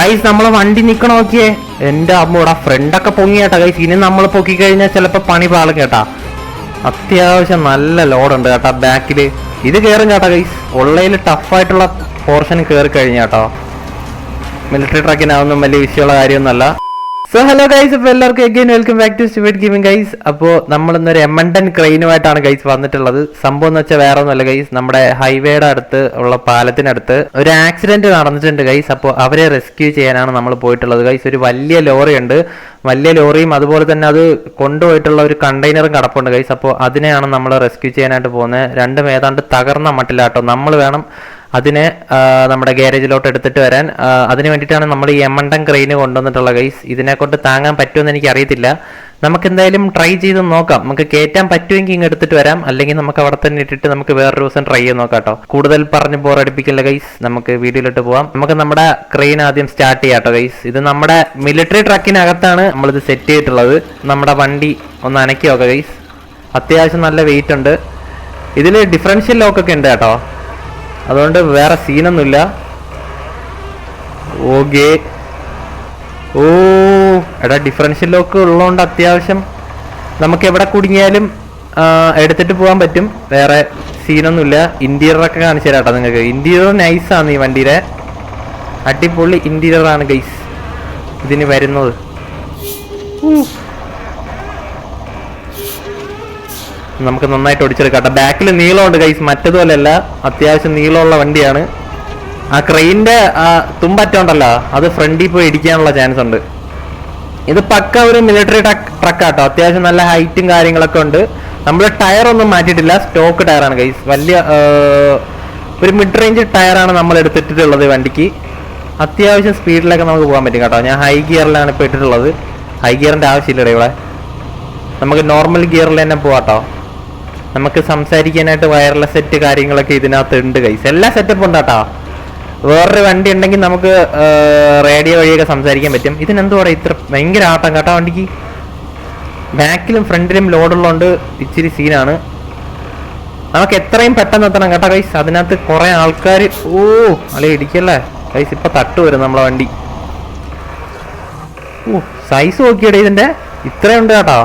Guys നമ്മളെ വണ്ടി നിക്കണ നോക്കിയേ. എന്റെ അമ്മൂടാ ഫ്രണ്ടൊക്കെ പൊങ്ങിയേട്ടാ ഗൈസ്. ഇനി നമ്മൾ പൊക്കി കഴിഞ്ഞാൽ ചിലപ്പോ പണി പാളും കേട്ടാ. അത്യാവശ്യം നല്ല ലോഡുണ്ട് കേട്ടാ ബാക്കില്. ഇത് കയറും കേട്ടാ ഗൈസ്. ഉള്ളതിൽ ടഫായിട്ടുള്ള പോർഷൻ കയറി കഴിഞ്ഞാട്ടോ. മിലിറ്ററി ട്രക്കിനാവുന്ന വലിയ വിഷയമുള്ള കാര്യമൊന്നുമല്ല. സോ ഹലോ ഗൈസ്, അപ്പോൾ എല്ലാവർക്കും again welcome back to stupid gaming guys. അപ്പോൾ നമ്മളിന്നൊരു എമണ്ടൻ ക്രെയിനുമായിട്ടാണ് ഗൈസ് വന്നിട്ടുള്ളത്. സംഭവം എന്ന് വെച്ചാൽ വേറെ ഒന്നുമല്ല ഗൈസ്, നമ്മുടെ ഹൈവേയുടെ അടുത്ത് ഉള്ള പാലത്തിനടുത്ത് ഒരു ആക്സിഡന്റ് നടന്നിട്ടുണ്ട് ഗൈസ്. അപ്പോൾ അവരെ റെസ്ക്യൂ ചെയ്യാനാണ് നമ്മൾ പോയിട്ടുള്ളത് ഗൈസ്. ഒരു വലിയ ലോറി ഉണ്ട്, വലിയ ലോറിയും അതുപോലെ തന്നെ അത് കൊണ്ടുപോയിട്ടുള്ള ഒരു കണ്ടെയ്നറും കിടപ്പുണ്ട് ഗൈസ്. അപ്പോൾ അതിനെയാണ് നമ്മൾ റെസ്ക്യൂ ചെയ്യാനായിട്ട് പോകുന്നത്. രണ്ടും ഏതാണ്ട് തകർന്ന മട്ടിലാട്ടോ. നമ്മൾ വേണം അതിനെ നമ്മുടെ ഗാരേജിലോട്ട് എടുത്തിട്ട് വരാൻ. അതിന് വേണ്ടിയിട്ടാണ് നമ്മൾ ഈ എമണ്ടൻ ക്രെയിന് കൊണ്ടുവന്നിട്ടുള്ള ഗൈസ്. ഇതിനെ കൊണ്ട് താങ്ങാൻ പറ്റുമെന്ന് എനിക്ക് അറിയത്തില്ല. നമുക്ക് എന്തായാലും ട്രൈ ചെയ്ത് നോക്കാം. നമുക്ക് കയറ്റാൻ പറ്റുമെങ്കിൽ ഇങ്ങ് എടുത്തിട്ട് വരാം, അല്ലെങ്കിൽ നമുക്ക് അവിടെ തന്നെ ഇട്ടിട്ട് നമുക്ക് വേറൊരു ദിവസം ട്രൈ ചെയ്ത് നോക്കാം കേട്ടോ. കൂടുതൽ പറഞ്ഞ് ബോറടിപ്പിക്കില്ല ഗൈസ്, നമുക്ക് വീഡിയോയിലോട്ട് പോവാം. നമുക്ക് നമ്മുടെ ക്രെയിൻ ആദ്യം സ്റ്റാർട്ട് ചെയ്യാം കേട്ടോ ഗൈസ്. ഇത് നമ്മുടെ മിലിറ്ററി ട്രക്കിനകത്താണ് നമ്മളിത് സെറ്റ് ചെയ്തിട്ടുള്ളത്. നമ്മുടെ വണ്ടി ഒന്ന് അനക്കി നോക്കാം ഗൈസ്. അത്യാവശ്യം നല്ല വെയിറ്റ് ഉണ്ട്. ഇതിൽ ഡിഫറൻഷ്യൽ ലോക്കൊക്കെ ഉണ്ട് കേട്ടോ, അതുകൊണ്ട് വേറെ സീനൊന്നുമില്ല. ഓക്കെ, ഓ എടാ ഡിഫറൻഷ്യൽ ലോക്ക് ഉള്ളതുകൊണ്ട് അത്യാവശ്യം നമുക്ക് എവിടെ കുടുങ്ങിയാലും എടുത്തിട്ട് പോകാൻ പറ്റും. വേറെ സീനൊന്നുമില്ല. ഇന്റീരിയറൊക്കെ കാണിച്ചു തരാം കേട്ടോ നിങ്ങൾക്ക്. ഇന്റീരിയർ നൈസാണ് ഈ വണ്ടിയുടെ, അടിപൊളി ഇന്റീരിയറാണ് ഗൈസ് ഇതിന് വരുന്നത്. നമുക്ക് നന്നായിട്ട് ഓടിച്ചെടുക്കാം. ബാക്കിൽ നീളമുണ്ട് ഗൈസ്, മറ്റതുപോലെയല്ല, അത്യാവശ്യം നീളമുള്ള വണ്ടിയാണ്. ആ ക്രെയിനിന്റെ തുമ്പറ്റുണ്ടല്ലോ, അത് ഫ്രണ്ടിൽ പോയി ഇടിക്കാനുള്ള ചാൻസ് ഉണ്ട്. ഇത് പക്ക ഒരു മിലിറ്ററി ട്രക്കാട്ടോ. അത്യാവശ്യം നല്ല ഹൈറ്റും കാര്യങ്ങളൊക്കെ ഉണ്ട്. നമ്മൾ ടയർ ഒന്നും മാറ്റിയിട്ടില്ല, സ്റ്റോക്ക് ടയറാണ് ഗൈസ്. വലിയ ഒരു മിഡ് റേഞ്ച് ടയറാണ് നമ്മൾ എടുത്തിട്ടുള്ളത് വണ്ടിക്ക്. അത്യാവശ്യം സ്പീഡിലൊക്കെ നമുക്ക് പോകാൻ പറ്റും കേട്ടോ. ഞാൻ ഹൈ ഗിയറിലാണ് ഇപ്പോൾ ഇട്ടിട്ടുള്ളത്. ഹൈ ഗിയറിന്റെ ആവശ്യമില്ല ഇവിടെ, നമുക്ക് നോർമൽ ഗിയറിൽ തന്നെ പോവാട്ടോ. നമുക്ക് സംസാരിക്കാനായിട്ട് വയർലെസ് സെറ്റ് കാര്യങ്ങളൊക്കെ ഇതിനകത്ത് ഉണ്ട് ഗൈസ്. എല്ലാ സെറ്റപ്പും ഉണ്ട് കേട്ടോ. വേറൊരു വണ്ടി ഉണ്ടെങ്കിൽ നമുക്ക് റേഡിയോ വഴിയൊക്കെ സംസാരിക്കാൻ പറ്റും. ഇതിനെന്തുവാ ഇത്ര ഭയങ്കര ആട്ടം കേട്ടോ വണ്ടിക്ക്. ബാക്കിലും ഫ്രണ്ടിലും ലോഡുള്ളതുകൊണ്ട് ഇച്ചിരി സീനാണ്. നമുക്ക് എത്രയും പെട്ടെന്ന് എത്തണം കേട്ടോ ഗൈസ്. അതിനകത്ത് കുറെ ആൾക്കാർ. ഓ അല്ലെ ഇടിക്കല്ലേ ഗൈസ്, ഇപ്പൊ തട്ട് വരും നമ്മളെ വണ്ടി. ഓ സൈസ് നോക്കിയടേ ഇതിന്റെ, ഇത്രയുണ്ട് കേട്ടോ.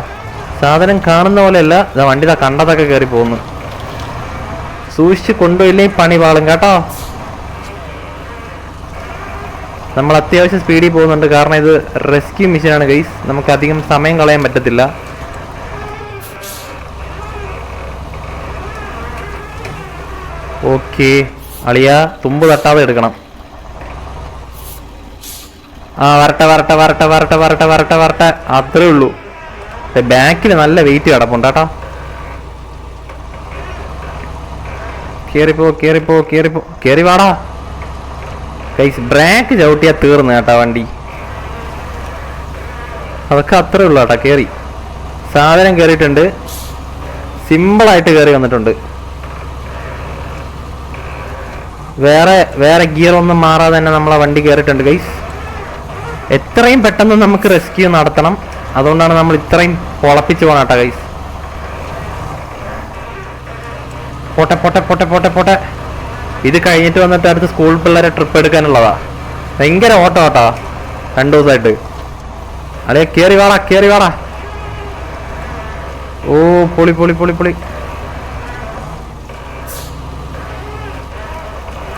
സാധനം കാണുന്ന പോലെയല്ല. വണ്ടി കണ്ടതൊക്കെ കയറി പോകുന്നു. സൂക്ഷിച്ച് കൊണ്ടുപോയില്ലെങ്കിൽ പണി പാളും കേട്ടോ. നമ്മൾ അത്യാവശ്യം സ്പീഡിൽ പോകുന്നുണ്ട്, കാരണം ഇത് റെസ്ക്യൂ മിഷനാണ് ഗൈസ്. നമുക്ക് അധികം സമയം കളയാൻ പറ്റത്തില്ല. ഓക്കെ അളിയ, തുമ്പ് തട്ടാതെ എടുക്കണം. വരട്ടെ വരട്ടെ വരട്ടെ വരട്ടെ വരട്ടെ വരട്ടെ വരട്ടെ, അത്രേ ഉള്ളൂ. ബാക്കിൽ നല്ല വെയിറ്റ് കിടപ്പുണ്ട് കേട്ടോ. കേറിപ്പോ കേറിപ്പോ കേറിപ്പോ കേറി വാടാ ഗൈസ്. ബ്രേക്ക് ചവിട്ടിയാ തീർന്നു കേട്ടോ വണ്ടി. അതൊക്കെ അത്രേ ഉള്ളു കേട്ടോ. കേറി സാധനം കേറിയിട്ടുണ്ട്, സിമ്പിളായിട്ട് കയറി വന്നിട്ടുണ്ട്. വേറെ ഗിയർ ഒന്നും മാറാതെ തന്നെ നമ്മളെ വണ്ടി കയറിയിട്ടുണ്ട് ഗൈസ്. എത്രയും പെട്ടെന്ന് നമുക്ക് റെസ്ക്യൂ നടത്തണം, അതുകൊണ്ടാണ് നമ്മൾ ഇത്രയും പൊളപ്പിച്ച് പോകണം കേട്ടോ ഗൈസ്. പോട്ടെ പോട്ടെ പോട്ടെ പോട്ടെ പോട്ടെ. ഇത് കഴിഞ്ഞിട്ട് വന്നിട്ട് അടുത്ത് സ്കൂൾ പിള്ളേരെ ട്രിപ്പ് എടുക്കാനുള്ളതാ. ഭയങ്കര ഓട്ടോ കേട്ടോ 2 ദിവസമായിട്ട്. അല്ലെ കേറി വാടാ കേറി വാടാ. ഓ പൊളി പൊളി പൊളി പൊളി.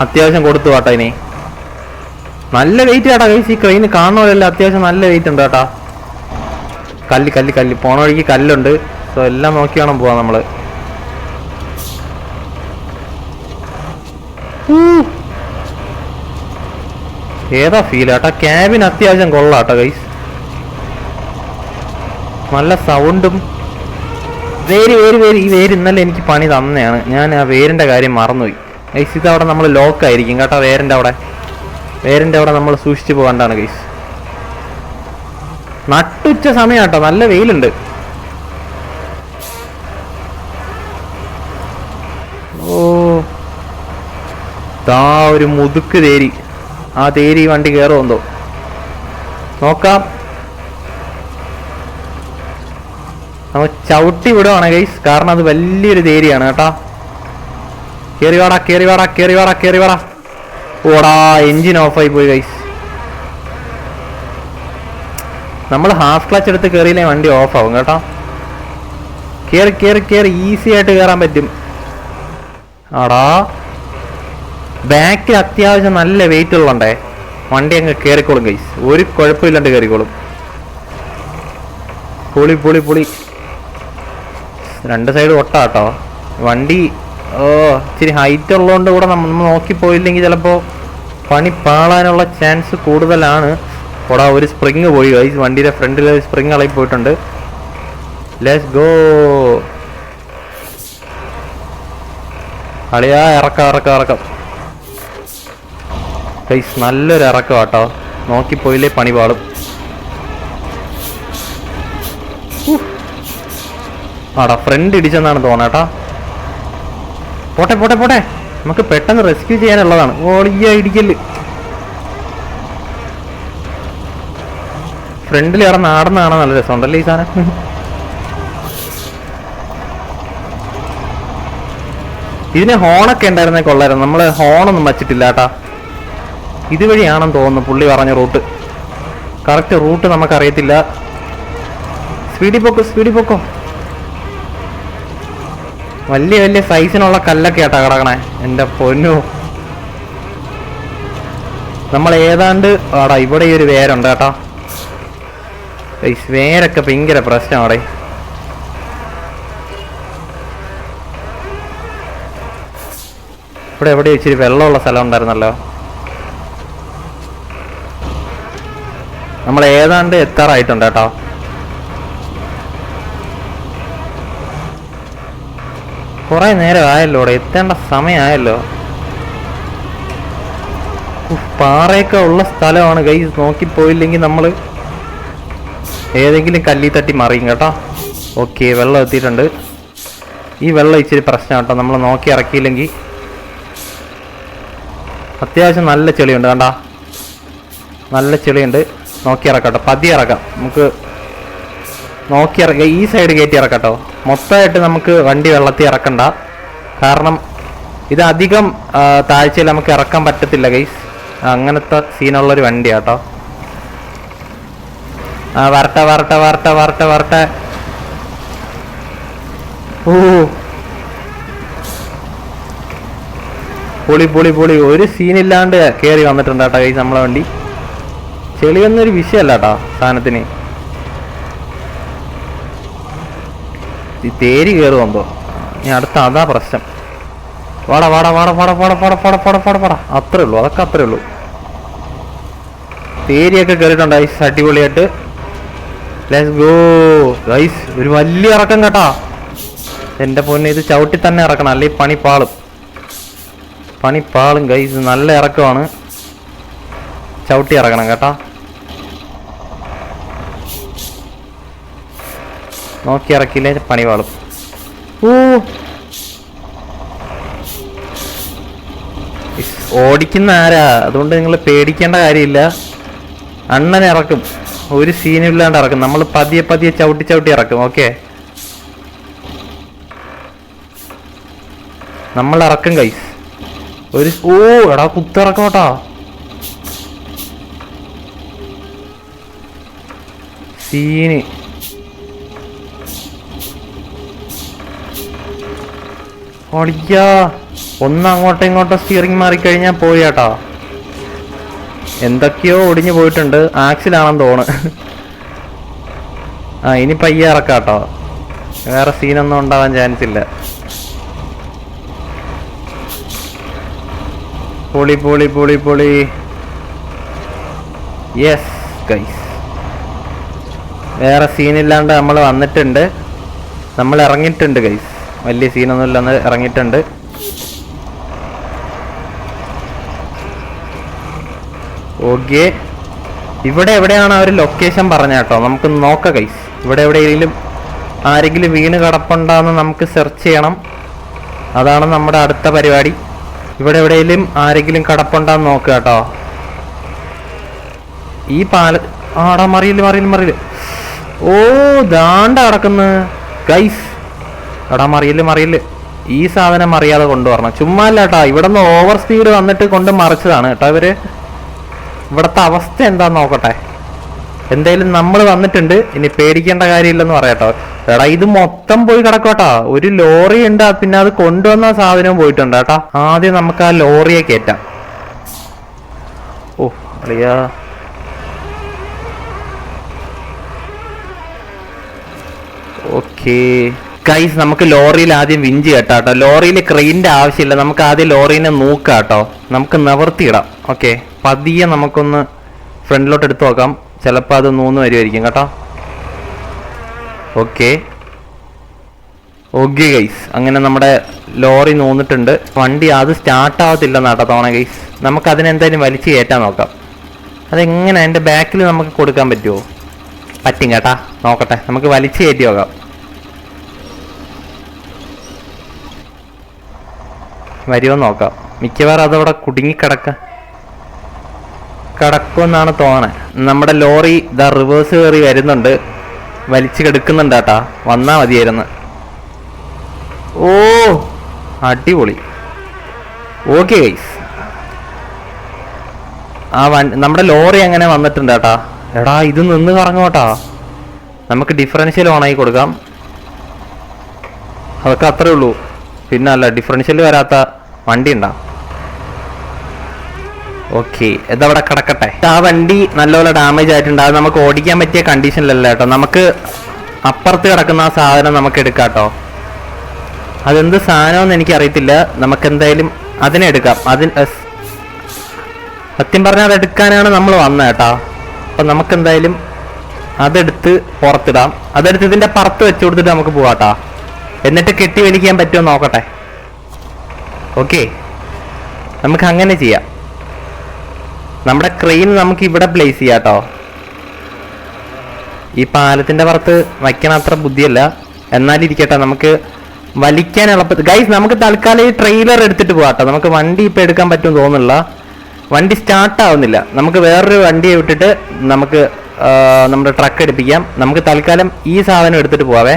അത്യാവശ്യം കൊടുത്തു കേട്ടോ. ഇനി നല്ല വെയിറ്റ് കേട്ടോ ഗൈസ്. ഈ ക്രെയിന് കാണുന്നവരല്ല, അത്യാവശ്യം നല്ല വെയിറ്റ് ഉണ്ട് കേട്ടോ. കല്ല് കല്ല് കല്ല് പോണ വഴിക്ക് കല്ലുണ്ട്. സോ എല്ലാം നോക്കി വേണം പോവാൻ നമ്മള്. ഏതാ ഫീൽ കേട്ടോ. ക്യാബിൻ അത്യാവശ്യം കൊള്ളാട്ടോ ഗൈസ്. നല്ല സൗണ്ടും. വേര് വേര് വേര്. ഈ വേര് ഇന്നലെ എനിക്ക് പണി തന്നെയാണ്. ഞാൻ ആ വേരിന്റെ കാര്യം മറന്നുപോയി ഗൈസ്. ഇതവിടെ നമ്മൾ ലോക്കായിരിക്കും കേട്ടോ. വേരിന്റെ അവിടെ നമ്മൾ സൂക്ഷിച്ചു പോകണ്ടാണ് ഗൈസ്. നട്ടുച്ച സമയം കേട്ടോ, നല്ല വെയിലുണ്ട്. ഓ താ ഒരു മുതുക്ക് തേരി. ആ തേരി വണ്ടി കയറുമെന്തോ നോക്കാം. നമ്മൾ ചവിട്ടി വിടുവാണ് ഗൈസ്, കാരണം അത് വലിയൊരു തേരിയാണ് കേട്ടോ. കേറി വാടാ കേറി വാടാ കേറി വാടാ കേറി വാടാ. ഓടാ എൻജിൻ ഓഫായി പോയി ഗൈസ്. നമ്മൾ ഹാഫ് ക്ലച്ച് എടുത്ത് കയറിയില്ലേ വണ്ടി ഓഫ് ആവും കേട്ടോ. കയറി കയറി കയറി ഈസി ആയിട്ട് കയറാൻ പറ്റും. ആടാ ബാക്കിൽ അത്യാവശ്യം നല്ല വെയിറ്റ് ഉള്ളണ്ടേ, വണ്ടി അങ്ങ് കയറിക്കോളും ഗൈസ്, ഒരു കുഴപ്പമില്ലാണ്ട് കയറിക്കോളും. പൊളി പൊളി പൊളി. രണ്ട് സൈഡ് ഒട്ടാ കേട്ടോ വണ്ടി. ഇച്ചിരി ഹൈറ്റ് ഉള്ളതുകൊണ്ട് കൂടെ നമ്മൾ നോക്കിപ്പോയില്ലെങ്കിൽ ചിലപ്പോൾ പണി പാളാനുള്ള ചാൻസ് കൂടുതലാണ്. ഓടാ ഒരു സ്പ്രിങ് പോയി ഗൈസ്, വണ്ടിയുടെ ഫ്രണ്ടിൽ ഒരു സ്പ്രിങ് ഇളകി പോയിട്ടുണ്ട്. ലെറ്റ്സ് ഗോ അളിയാ. ഇറക്കാം ഇറക്കാം ഇറക്കാം ഗൈസ്, നല്ലൊരു ഇറക്കം കേട്ടോ, നോക്കിപ്പോയില്ലേ പണി പാളും. ആടാ ഫ്രണ്ട് ഇടിച്ചെന്നാണ് തോന്നേട്ടാ. പോട്ടെ പോട്ടെ പോട്ടെ, നമുക്ക് പെട്ടെന്ന് റെസ്ക്യൂ ചെയ്യാനുള്ളതാണ്. ഓളിയ ഇടിക്കല്. ഫ്രണ്ടിൽ ഇറന്ന് ആടുന്നതാണ് നല്ല രസമുണ്ടല്ലേ ഈ സാധനം. ഇതിന് ഹോണൊക്കെ ഉണ്ടായിരുന്നേ കൊള്ളായിരുന്നു, നമ്മൾ ഹോണൊന്നും വച്ചിട്ടില്ല കേട്ടാ. ഇതുവഴിയാണെന്ന് തോന്നുന്നു പുള്ളി പറഞ്ഞ റൂട്ട്. കറക്റ്റ് റൂട്ട് നമുക്കറിയത്തില്ല. സ്പീഡിൽ പോക്കോ സ്പീഡിൽ പോക്കോ. വലിയ വലിയ സൈസിനുള്ള കല്ലൊക്കെ ആട്ടാ കിടക്കണേ, എൻ്റെ പൊന്നു. നമ്മൾ ഏതാണ്ട് ആടാ ഇവിടെ ഈ ഒരു വേരുണ്ട് കേട്ടാ. വേരൊക്കെ ഭയങ്കര പ്രശ്നം അവിടെ. ഇവിടെ എവിടെ ഇച്ചിരി വെള്ളമുള്ള സ്ഥലം ഉണ്ടായിരുന്നല്ലോ. നമ്മൾ ഏതാണ്ട് എത്താറായിട്ടുണ്ട് കേട്ടോ. കുറെ നേരം ആയല്ലോ, ഇവിടെ എത്തേണ്ട സമയമായല്ലോ. പാറയൊക്കെ ഉള്ള സ്ഥലമാണ് ഗൈസ്, നോക്കിപ്പോയില്ലെങ്കിൽ നമ്മൾ ഏതെങ്കിലും കല്ലി തട്ടി മറിയും കേട്ടോ. ഓക്കെ വെള്ളം എത്തിയിട്ടുണ്ട്. ഈ വെള്ളം ഇച്ചിരി പ്രശ്നം കേട്ടോ, നമ്മൾ നോക്കി ഇറക്കിയില്ലെങ്കിൽ. അത്യാവശ്യം നല്ല ചെളിയുണ്ട് കണ്ടാ, നല്ല ചെളിയുണ്ട്. നോക്കി ഇറക്കട്ടോ, പതി ഇറക്കാം നമുക്ക്. നോക്കി ഇറക്കുക, ഈ സൈഡ് കയറ്റി ഇറക്കട്ടോ. മൊത്തമായിട്ട് നമുക്ക് വണ്ടി വെള്ളത്തിൽ ഇറക്കണ്ട, കാരണം ഇത് അധികം താഴ്ചയിൽ നമുക്ക് ഇറക്കാൻ പറ്റത്തില്ല ഗൈസ്. അങ്ങനത്തെ സീനുള്ളൊരു വണ്ടിയാട്ടോ. വരട്ടെ വരട്ടെ വരട്ടെ വരട്ടെ വരട്ടെ. ഓ പൊളി പൊളി പൊളി, ഒരു സീനില്ലാണ്ട് കയറി വന്നിട്ടുണ്ട് കേട്ടോ ഗൈസ് നമ്മളെ വണ്ടി. ചെളിയൊന്നൊരു വിഷയമല്ല കേട്ടോ സാധനത്തിന്. ഈ തേരി കയറുമ്പോ ഇനി അടുത്ത അതാ പ്രശ്നം. വാടാ വാടാ വാടാ വാടാ വാടാ വാടാ വാടാ വാടാ വാടാ വാടാ. അത്രേ ഉള്ളൂ, അതൊക്കെ അത്രേ ഉള്ളൂ. തേരിയൊക്കെ കയറിയിട്ടുണ്ട് ഗൈസ് അടിപൊളിയായിട്ട്. Let's go guys. ഒരു വലിയ ഇറക്കം കേട്ടാ, എൻ്റെ പൊന്നെ. ഇത് ചവിട്ടി തന്നെ ഇറക്കണം, അല്ലെങ്കിൽ പണി പാളും, പണി പാളും ഗൈസ്. നല്ല ഇറക്കമാണ്, ചവിട്ടി ഇറക്കണം കേട്ടാ. നോക്കി ഇറക്കിയില്ലേ പണി പാളും. ഓ ഓടിക്കുന്ന ആരാ, അതുകൊണ്ട് നിങ്ങൾ പേടിക്കേണ്ട കാര്യമില്ല. അണ്ണൻ ഇറക്കും, ഒരു സീനും ഇല്ലാണ്ട് ഇറക്കും. നമ്മൾ പതിയെ പതിയെ ചവിട്ടി ചവിട്ടി ഇറക്കും. ഓക്കെ നമ്മൾ ഇറക്കും ഗൈസ്. ഒരു ഓ എടാ കുത്തിറക്കും കേട്ടോ. സീന് ഓടിക്കാ. ഒന്ന് അങ്ങോട്ടും ഇങ്ങോട്ടും സ്റ്റിയറിംഗ് മാറിക്കഴിഞ്ഞാൽ പോയി കേട്ടോ. എന്തൊക്കെയോ ഒടിഞ്ഞു പോയിട്ടുണ്ട്, ആക്സിലാണെന്ന് തോന്നുന്നു. ഇനി പയ്യെ ഇറക്കാം കേട്ടോ, വേറെ സീനൊന്നും ഉണ്ടാവാൻ ചാൻസ് ഇല്ല. പൊളി പൊളി പൊളി പൊളി. യെസ് ഗൈസ്, വേറെ സീനില്ലാണ്ട് നമ്മൾ വന്നിട്ടുണ്ട്, നമ്മൾ ഇറങ്ങിയിട്ടുണ്ട് ഗൈസ്. വലിയ സീനൊന്നും ഇല്ലെന്ന് ഇറങ്ങിയിട്ടുണ്ട്. ഓക്കെ ഇവിടെ എവിടെയാണ് അവർ ലൊക്കേഷൻ പറഞ്ഞ കേട്ടോ, നമുക്ക് നോക്കാം ഗൈസ്. ഇവിടെ എവിടെയെങ്കിലും ആരെങ്കിലും വീണ് കിടപ്പുണ്ടാന്ന് നമുക്ക് സെർച്ച് ചെയ്യണം, അതാണ് നമ്മുടെ അടുത്ത പരിപാടി. ഇവിടെ എവിടെയെങ്കിലും ആരെങ്കിലും കിടപ്പുണ്ടാന്ന് നോക്കുക കേട്ടോ. ഈ ആടാ മറിയില്ല മറിയില്ല മറിയില്ല. ഓ ദാണ്ട കിടക്കുന്നു ഗൈസ്. എടാ മറിയില്ല മറിയില്ല, ഈ സാധനം മറിയാതെ കൊണ്ടുവരണം. ചുമ്മാ അല്ല കേട്ടോ, ഇവിടെ നിന്ന് ഓവർ സ്പീഡ് വന്നിട്ട് കൊണ്ട് മറിച്ചതാണ് കേട്ടോ ഇവര്. ഇവിടുത്തെ അവസ്ഥ എന്താന്ന് നോക്കട്ടെ. എന്തായാലും നമ്മൾ വന്നിട്ടുണ്ട്, ഇനി പേടിക്കേണ്ട കാര്യമില്ലെന്ന് പറയാട്ടോ. എടാ ഇത് മൊത്തം പോയി കിടക്കോട്ടാ. ഒരു ലോറി ഉണ്ട്, പിന്നെ അത് കൊണ്ടുവന്ന സാധനവും പോയിട്ടുണ്ട് കേട്ടാ. ആദ്യം നമുക്ക് ആ ലോറിയെ കയറ്റാം. ഓ അളിയാ, ഓക്കേ ഗൈസ്, നമുക്ക് ലോറിയിൽ ആദ്യം വിഞ്ചി കെട്ടാട്ടോ. ലോറിയിൽ ക്രെയിനിന്റെ ആവശ്യമില്ല, നമുക്ക് ആദ്യം ലോറീനെ നോക്കാട്ടോ. നമുക്ക് നിവർത്തിയിടാം. ഓക്കെ, പതിയെ നമുക്കൊന്ന് ഫ്രണ്ടിലോട്ട് എടുത്തു നോക്കാം. ചിലപ്പോൾ അത് നൂന്ന് വരുമായിരിക്കും കേട്ടോ. ഓക്കെ ഓക്കെ ഗൈസ്, അങ്ങനെ നമ്മുടെ ലോറി നൂന്നിട്ടുണ്ട്. വണ്ടി അത് സ്റ്റാർട്ടാവത്തില്ലെന്നാട്ടോ തോന്നേ ഗൈസ്. നമുക്ക് അതിനെന്തായാലും വലിച്ചു കയറ്റാൻ നോക്കാം. അതെങ്ങനെ അതിൻ്റെ ബാക്കിൽ നമുക്ക് കൊടുക്കാൻ പറ്റുമോ? പറ്റും കേട്ടാ, നോക്കട്ടെ. നമുക്ക് വലിച്ചു കയറ്റി നോക്കാം. വരുമോ നോക്കാം. മിക്കവാറും അതവിടെ കിടക്കുമെന്നാണ് തോന്നണേ. നമ്മുടെ ലോറി ഇതാ റിവേഴ്സ് കയറി വരുന്നുണ്ട്, വലിച്ചു കെടുക്കുന്നുണ്ട് കേട്ടാ. വന്നാൽ മതിയായിരുന്നു. ഓ അടിപൊളി. ഓക്കെ ഗൈസ്, നമ്മുടെ ലോറി അങ്ങനെ വന്നിട്ടുണ്ട് കേട്ടാ. എടാ ഇത് നിന്ന് കറങ്ങോട്ടാ. നമുക്ക് ഡിഫറൻഷ്യൽ ഓണാക്കി കൊടുക്കാം. അതൊക്കെ അത്രേ ഉള്ളൂ. പിന്നെ അല്ല, ഡിഫറൻഷ്യൽ വരാത്ത വണ്ടി ഉണ്ടാ. ഓക്കെ, ഇതവിടെ കിടക്കട്ടെ. ആ വണ്ടി നല്ലപോലെ ഡാമേജ് ആയിട്ടുണ്ട്. അത് നമുക്ക് ഓടിക്കാൻ പറ്റിയ കണ്ടീഷനിലല്ല കേട്ടോ. നമുക്ക് അപ്പുറത്ത് കിടക്കുന്ന ആ സാധനം നമുക്ക് എടുക്കാം കേട്ടോ. അതെന്ത് സാധനമെന്ന് എനിക്കറിയത്തില്ല. നമുക്ക് എന്തായാലും അതിനെ എടുക്കാം. സത്യം പറഞ്ഞാൽ അതെടുക്കാനാണ് നമ്മൾ വന്നത് കേട്ടോ. അപ്പം നമുക്കെന്തായാലും അതെടുത്ത് പുറത്തിടാം. അതെടുത്ത് ഇതിൻ്റെ പുറത്ത് വെച്ച് കൊടുത്തിട്ട് നമുക്ക് പോവാട്ടോ. എന്നിട്ട് കെട്ടി വലിക്കാൻ പറ്റുമോ നോക്കട്ടെ. ഓക്കെ, നമുക്ക് അങ്ങനെ ചെയ്യാം. നമ്മുടെ ക്രെയിൻ നമുക്ക് ഇവിടെ പ്ലേസ് ചെയ്യാം കേട്ടോ. ഈ പാലത്തിൻ്റെ പുറത്ത് വയ്ക്കണ അത്ര ബുദ്ധിയല്ല, എന്നാലിരിക്കട്ടെ. നമുക്ക് വലിക്കാൻ എളുപ്പത്തിൽ ഗൈസ്, നമുക്ക് തൽക്കാലം ഈ ട്രെയിലർ എടുത്തിട്ട് പോകാം കേട്ടോ. നമുക്ക് വണ്ടി ഇപ്പം എടുക്കാൻ പറ്റുമെന്ന് തോന്നുന്നില്ല. വണ്ടി സ്റ്റാർട്ടാവുന്നില്ല. നമുക്ക് വേറൊരു വണ്ടിയെ വിട്ടിട്ട് നമുക്ക് നമ്മുടെ ട്രക്ക് എടുപ്പിക്കാം. നമുക്ക് തൽക്കാലം ഈ സാധനം എടുത്തിട്ട് പോവാവേ.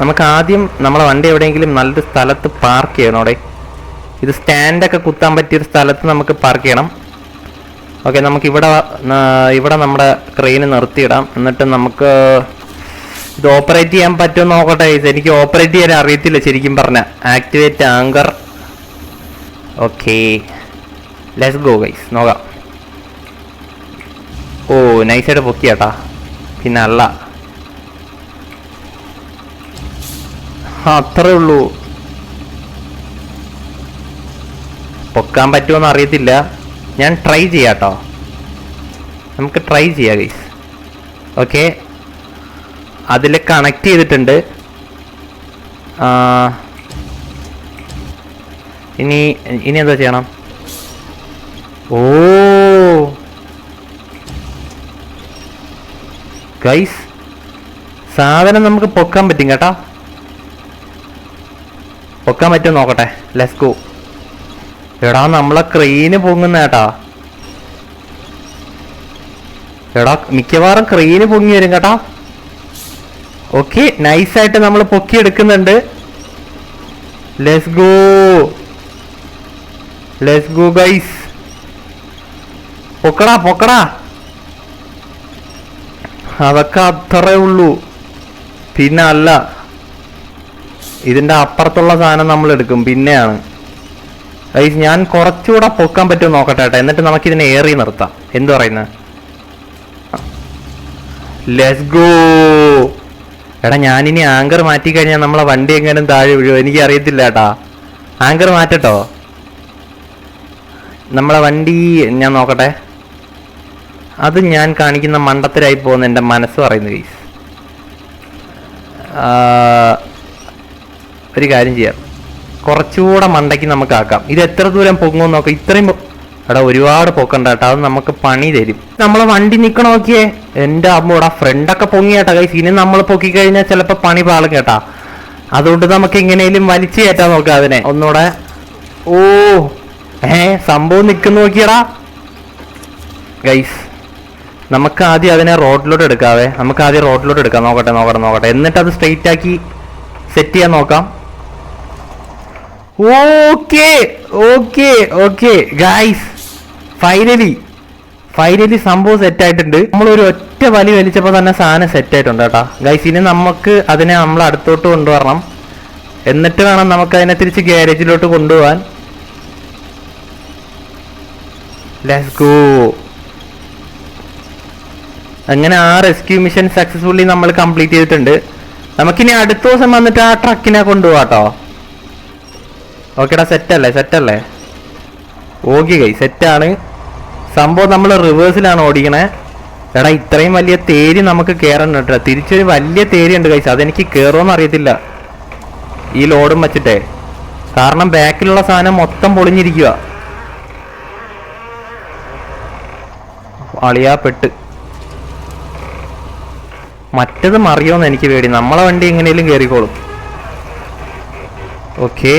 നമുക്ക് ആദ്യം നമ്മളെ വണ്ടി എവിടെയെങ്കിലും നല്ലൊരു സ്ഥലത്ത് പാർക്ക് ചെയ്യണം. അവിടെ ഇത് സ്റ്റാൻഡൊക്കെ കുത്താൻ പറ്റിയൊരു സ്ഥലത്ത് നമുക്ക് പാർക്ക് ചെയ്യണം. ഓക്കെ, നമുക്ക് ഇവിടെ നമ്മുടെ ക്രെയിന് നിർത്തിയിടാം. എന്നിട്ട് നമുക്ക് ഇത് ഓപ്പറേറ്റ് ചെയ്യാൻ പറ്റുമെന്ന് നോക്കട്ടെ. എനിക്ക് ഓപ്പറേറ്റ് ചെയ്യാൻ അറിയത്തില്ല ശരിക്കും പറഞ്ഞ. Activate anchor. Okay, let's go guys, നോക്കാം. ഓ നൈസായിട്ട് പൊക്കിയാട്ടാ. പിന്നെ അല്ല, അത്രേ ഉള്ളൂ. പൊക്കാൻ പറ്റുമോന്ന് അറിയത്തില്ല. ഞാൻ ട്രൈ ചെയ്യാട്ടോ. നമുക്ക് ട്രൈ ചെയ്യാം ഗൈസ്. ഓക്കെ, അതിൽ കണക്ട് ചെയ്തിട്ടുണ്ട്. ഇനി എന്താ ചെയ്യണം? ഓ ഗൈസ്, സാധനം നമുക്ക് പൊക്കാൻ പറ്റും കേട്ടാ. പൊക്കാൻ പറ്റുമോ നോക്കട്ടെ. Let's go. എടാ നമ്മളെ ക്രെയിന് പൊങ്ങുന്ന കേട്ടാ. എടാ മിക്കവാറും ക്രെയിന് പൊങ്ങി വരും കേട്ടാ. ഓക്കെ, നൈസായിട്ട് നമ്മൾ പൊക്കി എടുക്കുന്നുണ്ട്. Let's go, let's go guys. പൊക്കടാ. അതൊക്കെ അത്രേ ഉള്ളൂ. പിന്നെ അല്ല, ഇതിൻ്റെ അപ്പുറത്തുള്ള സാധനം നമ്മൾ എടുക്കും പിന്നെയാണ്. ഗൈസ്, ഞാൻ കുറച്ചുകൂടെ പൊക്കാൻ പറ്റുമോ നോക്കട്ടെ കേട്ടോ. എന്നിട്ട് നമുക്കിതിനെ ഏറി നിർത്താം. എന്ത് പറയുന്നത്? Let's go. എടാ ഞാനിനി ആങ്കർ മാറ്റി കഴിഞ്ഞാൽ നമ്മളെ വണ്ടി എങ്ങനെയും താഴെ വീഴുമോ എനിക്ക് അറിയത്തില്ല കേട്ടാ. ആങ്കർ മാറ്റട്ടോ. നമ്മളെ വണ്ടി ഞാൻ നോക്കട്ടെ. അത് ഞാൻ കാണിക്കുന്ന മണ്ടത്തരായി പോകുന്ന എൻ്റെ മനസ്സ് പറയുന്നു ഗൈസ്. ഒരു കാര്യം ചെയ്യാം, കുറച്ചുകൂടെ മണ്ടയ്ക്ക് നമുക്ക് ആക്കാം. ഇത് എത്ര ദൂരം പൊങ്ങുമെന്ന് നോക്കാം. ഇത്രയും എടാ ഒരുപാട് പൊക്കണ്ട കേട്ടോ, അത് നമുക്ക് പണി തരും. നമ്മളെ വണ്ടി നിൽക്കണ നോക്കിയേ. എൻ്റെ അമ്മൂടെ ഫ്രണ്ടൊക്കെ പൊങ്ങിയേട്ടാ ഗൈസ്. ഇനി നമ്മൾ പൊക്കി കഴിഞ്ഞാൽ ചിലപ്പോൾ പണി പാളും കേട്ടാ. അതുകൊണ്ട് നമുക്ക് എങ്ങനെയും വലിച്ചു കയറ്റാൻ നോക്കാം അതിനെ ഒന്നുകൂടെ. ഓ സംഭവം നിൽക്കുന്നു നോക്കിയടാ ഗൈസ്. നമുക്ക് ആദ്യം അതിനെ റോഡിലോട്ട് എടുക്കാവേ. നമുക്ക് ആദ്യം റോഡിലോട്ട് എടുക്കാം. നോക്കട്ടെ. എന്നിട്ട് അത് സ്ട്രെയിറ്റ് ആക്കി സെറ്റ് ചെയ്യാൻ നോക്കാം. ഓക്കെ ഗൈസ്, ഫൈനലി ഫൈനലി സംഭവം സെറ്റ് ആയിട്ടുണ്ട്. നമ്മളൊരു ഒറ്റ വലി വലിച്ചപ്പോൾ തന്നെ സാധനം സെറ്റ് ആയിട്ടുണ്ട് കേട്ടോ ഗൈസ്. ഇനി നമുക്ക് അതിനെ നമ്മൾ അടുത്തോട്ട് കൊണ്ടുവരണം. എന്നിട്ട് വേണം നമുക്ക് അതിനെ തിരിച്ച് ഗ്യാരേജിലോട്ട് കൊണ്ടുപോകാൻ. Let's go. അങ്ങനെ ആ റെസ്ക്യൂ മിഷൻ സക്സസ്ഫുള്ളി നമ്മൾ കംപ്ലീറ്റ് ചെയ്തിട്ടുണ്ട്. നമുക്കിനി അടുത്ത ദിവസം വന്നിട്ട് ആ ട്രക്കിനെ കൊണ്ടുപോകാട്ടോ. ഓക്കേടാ, സെറ്റല്ലേ? ഓക്കെ ഗൈ, സെറ്റാണ് സംഭവം. നമ്മൾ റിവേഴ്സിലാണ് ഓടിക്കണേ. എടാ, ഇത്രയും വലിയ തേരി നമുക്ക് കയറണം കേട്ടോ. തിരിച്ചൊരു വലിയ തേരി ഉണ്ട് ഗൈസ്, അതെനിക്ക് കയറുമെന്ന് അറിയത്തില്ല ഈ ലോഡും വെച്ചിട്ടേ. കാരണം ബാക്കിലുള്ള സാധനം മൊത്തം പൊളിഞ്ഞിരിക്കുക. അളിയാ പെട്ട്. മറ്റത് മറിയോന്ന് എനിക്ക് പേടി. നമ്മളെ വണ്ടി എങ്ങനെയും കയറിക്കോളും. ഓക്കെ,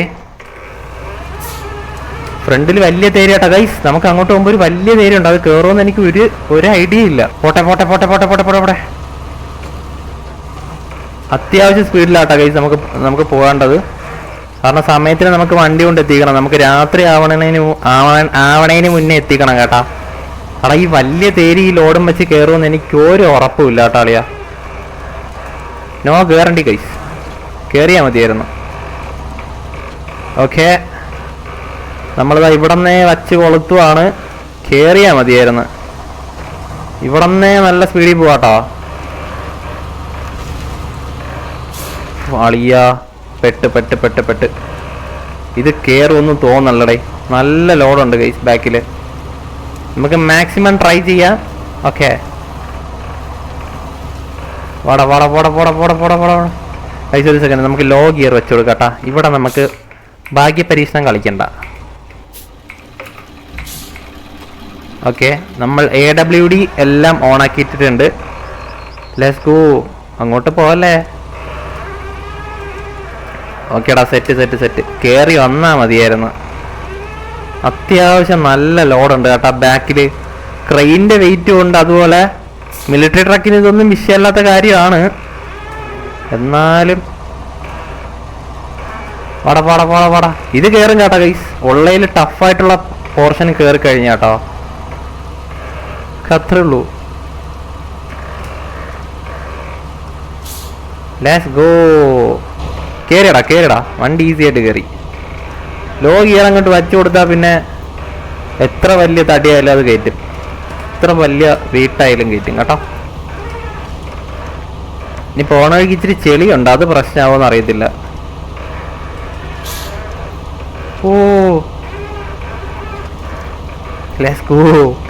ഫ്രണ്ടിൽ വലിയ തേരിയാട്ടാ ഗൈസ്. നമുക്ക് അങ്ങോട്ട് പോകുമ്പോൾ ഒരു വലിയ തേരി ഉണ്ട്. അത് കയറുമെന്ന് എനിക്ക് ഒരു ഐഡിയ ഇല്ല. പോട്ടെ. അത്യാവശ്യം സ്പീഡിലാട്ടാ ഗൈസ് നമുക്ക് പോകേണ്ടത്. കാരണം സമയത്തിന് നമുക്ക് വണ്ടി കൊണ്ട് എത്തിക്കണം. നമുക്ക് രാത്രി ആവണേന് മുന്നേ എത്തിക്കണം കേട്ടാ. അടാ, ഈ വലിയ തേരി ഈ ലോഡും വെച്ച് കയറുമെന്ന് എനിക്ക് ഒരു ഉറപ്പുമില്ല കേട്ടോ അളിയാ. നോ ഗ്യാരണ്ടി ഗൈസ്, കയറിയാൽ മതിയായിരുന്നു. ഓക്കെ, നമ്മളിതാ ഇവിടെ നിന്നേ വച്ച് കൊളുത്തുവാണ്. കയറിയാൽ മതിയായിരുന്നു. ഇവിടെ നിന്നേ നല്ല സ്പീഡിൽ പോവാട്ടോ. അളിയാ, പെട്ട്. ഇത് കയറുമൊന്നും തോന്നല്ലടേ. നല്ല ലോഡുണ്ട് ഗൈസ് ബാക്കിൽ. നമുക്ക് മാക്സിമം ട്രൈ ചെയ്യാം. ഓക്കെ, പോടാ ഗൈസ്. ഒരു സെക്കൻഡ്, നമുക്ക് ലോ ഗിയർ വെച്ച് കൊടുക്കട്ടാ. ഇവിടെ നമുക്ക് ഭാഗ്യ പരീക്ഷണം കളിക്കണ്ട. ഓക്കെ, നമ്മൾ AWD എല്ലാം ഓൺ ആക്കിയിട്ടുണ്ട്. Let's go. അങ്ങോട്ട് പോവല്ലേ? ഓക്കേടാ, സെറ്റ്. കയറി വന്നാൽ മതിയായിരുന്നു. അത്യാവശ്യം നല്ല ലോഡുണ്ട് കേട്ടോ ബാക്കിൽ. ക്രെയിൻ്റെ വെയിറ്റും ഉണ്ട്. അതുപോലെ മിലിറ്ററി ട്രക്കിന് ഇതൊന്നും വിഷയമല്ലാത്ത കാര്യമാണ്. എന്നാലും വാടാ. ഇത് കയറും കേട്ടോ ഗൈസ്. ഉള്ളതിൽ ടഫായിട്ടുള്ള പോർഷൻ കയറി കഴിഞ്ഞാട്ടോ. അത്രേ ഉള്ളൂ. Let's go. കേറിയടാ. വണ്ടി ഈസി ആയിട്ട് കയറി. ലോ ഗിയർ അങ്ങോട്ട് വച്ചു കൊടുത്താൽ പിന്നെ എത്ര വലിയ തടിയായാലും അത് കയറ്റും. എത്ര വലിയ വെയിറ്റായാലും കയറ്റും കേട്ടോ. ഇനി പോണ വഴിക്ക് ഇച്ചിരി ചെളിയുണ്ട്, അത് പ്രശ്നമാവോന്ന് അറിയത്തില്ല. ഓ, ലെറ്റ്സ് ഗോ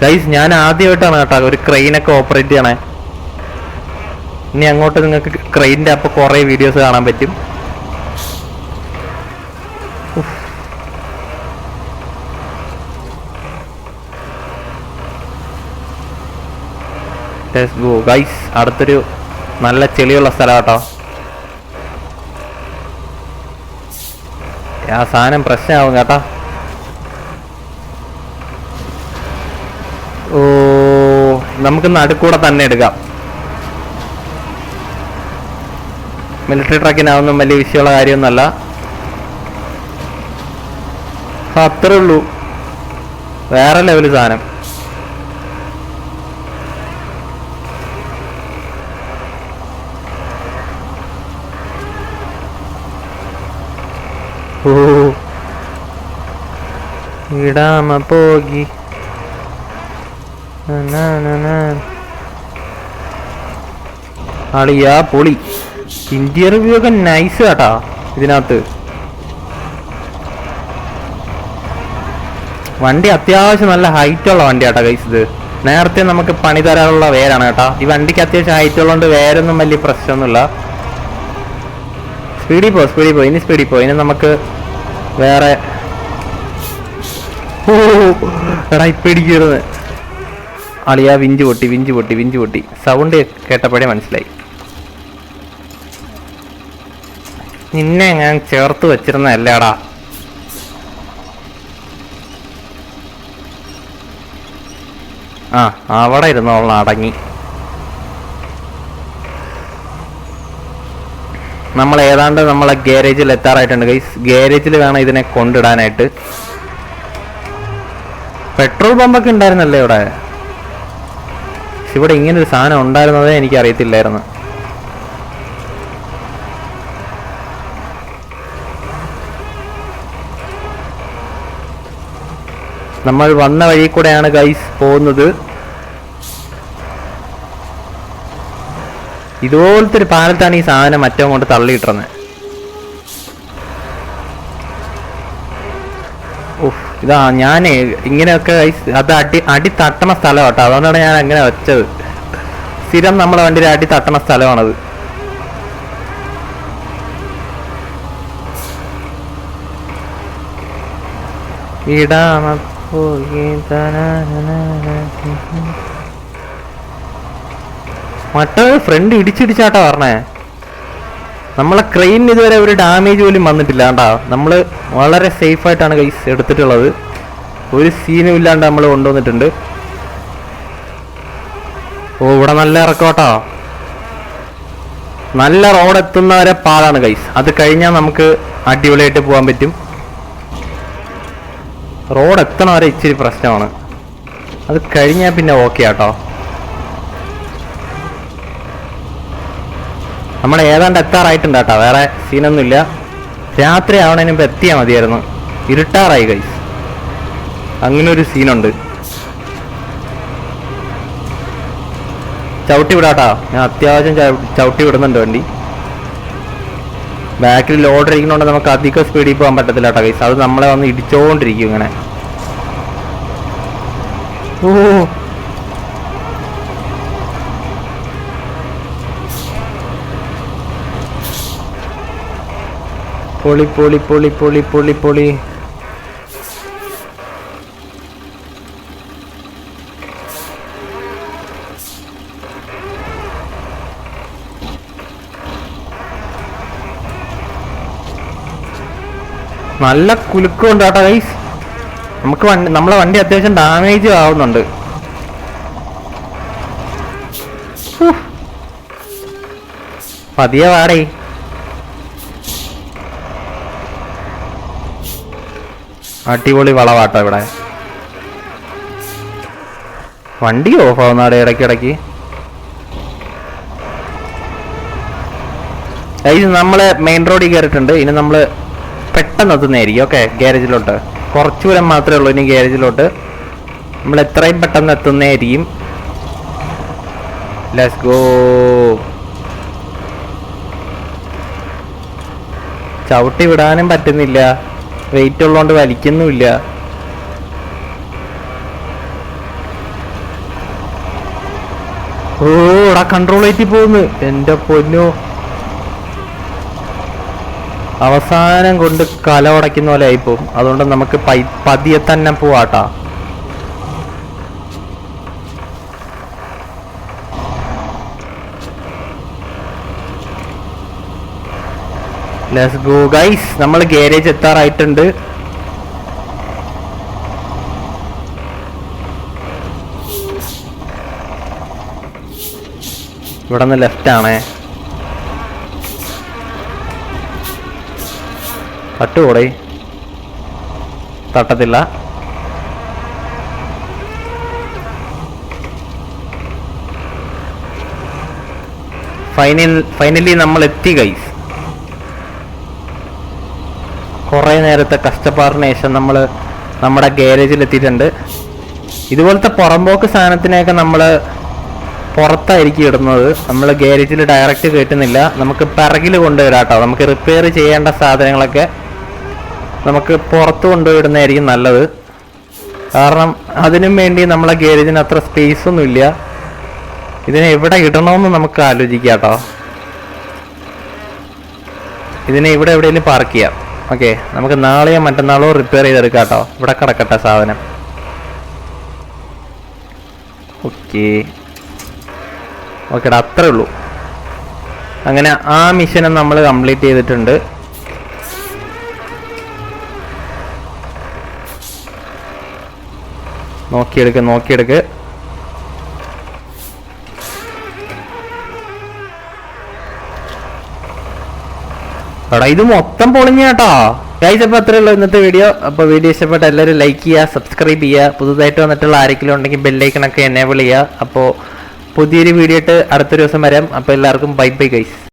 ഗൈസ്. ഞാൻ ആദ്യമായിട്ടാണ് കേട്ടോ ഒരു ക്രെയിനൊക്കെ ഓപ്പറേറ്റ് ചെയ്യണേ. ഇനി അങ്ങോട്ട് നിങ്ങൾക്ക് ക്രെയിനിൻ്റെ അപ്പോൾ കുറേ വീഡിയോസ് കാണാൻ പറ്റും. Let's go guys. അടുത്തൊരു നല്ല ചെളിയുള്ള സ്ഥലം കേട്ടോ. ആ സാധനം പ്രശ്നമാവും കേട്ടോ. ഓ, നമുക്ക് നടുക്കൂടെ തന്നെ എടുക്കാം. മിലിറ്ററി ട്രക്കിനാവുന്ന വലിയ വിഷയമുള്ള കാര്യമൊന്നുമല്ല. അത്രേ ഉള്ളൂ. വേറെ ലെവല് സാധനം. ഓ, ഇടാമ പോകി. അളിയാ പൊളി. ഇന്റീരിയർ വ്യൂ ഒക്കെ നൈസ് കേട്ടാ ഇതിനകത്ത്. വണ്ടി അത്യാവശ്യം നല്ല ഹൈറ്റുള്ള വണ്ടിയാട്ടാ ഗൈസ്. ഇത് നേരത്തെ നമുക്ക് പണി തരാനുള്ള വേരാണ് കേട്ടാ. ഈ വണ്ടിക്ക് അത്യാവശ്യം ഹൈറ്റ് ഉള്ളതുകൊണ്ട് വേരൊന്നും വലിയ പ്രശ്നമൊന്നുമില്ല. സ്പീഡിൽ പോ. ഇനി സ്പീഡിൽ പോ. ഇനി നമുക്ക് വേറെ. ഓ എടാ, ഇപ്പം ഇടിക്കരുത് അളിയാ. വിഞ്ച് പൊട്ടി. സൗണ്ട് കേട്ടപ്പോഴേ മനസ്സിലായി. നിന്നെ ഞാൻ ചേർത്ത് വെച്ചിരുന്നല്ലേടാ. അവിടെ ഇരുന്നോളാം അടങ്ങി. നമ്മൾ ഏതാണ്ട് നമ്മളെ ഗാരേജിൽ എത്താറായിട്ടുണ്ട് ഗൈസ്. ഗാരേജിൽ വേണം ഇതിനെ കൊണ്ടിടാനായിട്ട്. പെട്രോൾ പമ്പൊക്കെ ഉണ്ടായിരുന്നല്ലേ ഇവിടെ? ഇവിടെ ഇങ്ങനൊരു സാധനം ഉണ്ടായിരുന്നതേ എനിക്കറിയത്തില്ലായിരുന്നു. നമ്മൾ വന്ന വഴി കൂടെയാണ് ഗൈസ് പോകുന്നത്. ഇതുപോലത്തെ ഒരു പാലത്താണ് ഈ സാധനം മറ്റോ കൊണ്ട് തള്ളിയിട്ടിരുന്നത്. ഇതാ ഞാൻ ഇങ്ങനെയൊക്കെ അത് അടി തട്ടണ സ്ഥലം കേട്ടോ, അതുകൊണ്ടാണ് ഞാൻ അങ്ങനെ വെച്ചത്. സ്ഥിരം നമ്മളെ വണ്ടിയിൽ അടി തട്ടണ സ്ഥലമാണത്. മറ്റൊരു ഫ്രണ്ട് ഇടിച്ചിടിച്ചാട്ടാ പറഞ്ഞേ. നമ്മളെ ക്രെയിനിന് ഇതുവരെ ഒരു ഡാമേജ് പോലും വന്നിട്ടില്ല കേട്ടോ. നമ്മൾ വളരെ സേഫായിട്ടാണ് ഗൈസ് എടുത്തിട്ടുള്ളത്. ഒരു സീനും ഇല്ലാണ്ട് നമ്മൾ കൊണ്ടുവന്നിട്ടുണ്ട്. ഇവിടെ നല്ല ഇറക്കോട്ടോ, നല്ല റോഡ് എത്തുന്നവരെ പാടാണ് ഗൈസ്. അത് കഴിഞ്ഞാൽ നമുക്ക് അടിപൊളിയായിട്ട് പോകാൻ പറ്റും. റോഡ് എത്തണവരെ ഇച്ചിരി പ്രശ്നമാണ്, അത് കഴിഞ്ഞാൽ പിന്നെ ഓക്കെ ആട്ടോ. നമ്മൾ ഏതാണ്ട് എത്താറായിട്ടുണ്ട് കേട്ടോ, വേറെ സീനൊന്നുമില്ല. രാത്രി ആവണതിന് മുമ്പ് എത്തിയാൽ മതിയായിരുന്നു. ഇരുട്ടാറായി ഗൈസ്, അങ്ങനെ ഒരു സീനുണ്ട്. ചവിട്ടി വിടാട്ടോ, ഞാൻ അത്യാവശ്യം ചവിട്ടി വിടുന്നുണ്ട് വണ്ടി. ബാക്കിൽ ലോഡ് ഇരിക്കുന്നതുകൊണ്ട് നമുക്ക് അധികം സ്പീഡിൽ പോകാൻ പറ്റത്തില്ല കേട്ടോ ഗൈസ്. അത് നമ്മളെ വന്ന് ഇടിച്ചോണ്ടിരിക്കും ഇങ്ങനെ. ഓ പൊളി പൊളി പൊളി പൊളി പൊളി പൊളി. നല്ല കുലുക്കുണ്ട് കേട്ടോ ഗൈസ്. നമുക്ക് നമ്മളെ വണ്ടി അത്യാവശ്യം ഡാമേജ് ആവുന്നുണ്ട്. പതിയെ വാടേ. അടിപൊളി വളവാട്ടോ ഇവിടെ. വണ്ടി ഓഫ് ആവുന്നാടെ ഇടയ്ക്കിടയ്ക്ക്. നമ്മള് മെയിൻ റോഡിൽ കയറിയിട്ടുണ്ട്. ഇനി നമ്മള് പെട്ടെന്ന് എത്തുന്നതായിരിക്കും. ഓക്കെ, ഗ്യാരേജിലോട്ട് കുറച്ചു ദൂരം മാത്രമേ ഉള്ളൂ. ഇനി ഗ്യാരേജിലോട്ട് നമ്മൾ എത്രയും പെട്ടെന്ന് എത്തുന്നതായിരിക്കും. Let's go. ചവിട്ടി വിടാനും പറ്റുന്നില്ല, വെയിറ്റ് ഉള്ളതുകൊണ്ട് വലിക്കുന്നുമില്ല. ഓ ഇവിടെ കൺട്രോൾ ആയിട്ട് പോകുന്നു. എൻ്റെ പൊന്നു, അവസാനം കൊണ്ട് കല ഉടയ്ക്കുന്ന പോലെ ആയിപ്പോവും. അതുകൊണ്ട് നമുക്ക് പതിയെ തന്നെ പോവാട്ടാ. Let's go guys. നമ്മൾ ഗാരേജ് എത്താറായിട്ടുണ്ട്. ഇവിടെ നിന്ന് ലെഫ്റ്റ് ആണേ. തട്ടുകൂടെ, തട്ടത്തില്ല. ഫൈനലി നമ്മൾ എത്തി ഗൈസ്. കുറേ നേരത്തെ കഷ്ടപ്പാടിന് ശേഷം നമ്മൾ നമ്മുടെ ഗാരേജിൽ എത്തിയിട്ടുണ്ട്. ഇതുപോലത്തെ പുറമ്പോക്ക് സാധനത്തിനെയൊക്കെ നമ്മൾ പുറത്തായിരിക്കും ഇടുന്നത്. നമ്മൾ ഗാരേജിൽ ഡയറക്റ്റ് കയറ്റുന്നില്ല. നമുക്ക് പിറകിൽ കൊണ്ടുവരാം കേട്ടോ. നമുക്ക് റിപ്പയർ ചെയ്യേണ്ട സാധനങ്ങളൊക്കെ നമുക്ക് പുറത്ത് കൊണ്ടുപോയിടുന്നതായിരിക്കും നല്ലത്. കാരണം അതിനും വേണ്ടി നമ്മളെ ഗാരേജിന് അത്ര സ്പേസ് ഒന്നുമില്ല. ഇതിനെ എവിടെ ഇടണമെന്ന് നമുക്ക് ആലോചിക്കാം കേട്ടോ. ഇതിനെ ഇവിടെ എവിടെയെങ്കിലും പാർക്ക് ചെയ്യാം. ഓക്കെ, നമുക്ക് നാളെയോ മറ്റന്നാളോ റിപ്പയർ ചെയ്തെടുക്കാം കേട്ടോ. ഇവിടെ കിടക്കട്ടെ സാധനം. ഓക്കേടാ, അത്രേ ഉള്ളൂ. അങ്ങനെ ആ മിഷനും നമ്മൾ കംപ്ലീറ്റ് ചെയ്തിട്ടുണ്ട്. നോക്കിയെടുക്ക്. എടാ ഇത് മൊത്തം പൊളിഞ്ഞ കേട്ടോ ഗൈസ്. അപ്പോൾ അത്രേ ഉള്ളൂ ഇന്നത്തെ വീഡിയോ. അപ്പോൾ വീഡിയോ ഇഷ്ടപ്പെട്ട എല്ലാവരും ലൈക്ക് ചെയ്യുക, സബ്സ്ക്രൈബ് ചെയ്യുക. പുതുതായിട്ട് വന്നിട്ടുള്ള ആരെങ്കിലും ഉണ്ടെങ്കിൽ ബെല്ലൈക്കണൊക്കെ എനേബിൾ ചെയ്യുക. അപ്പോൾ പുതിയൊരു വീഡിയോ ഇട്ട് അടുത്തൊരു ദിവസം വരാം. അപ്പോൾ എല്ലാവർക്കും ബൈ ബൈ ഗൈസ്.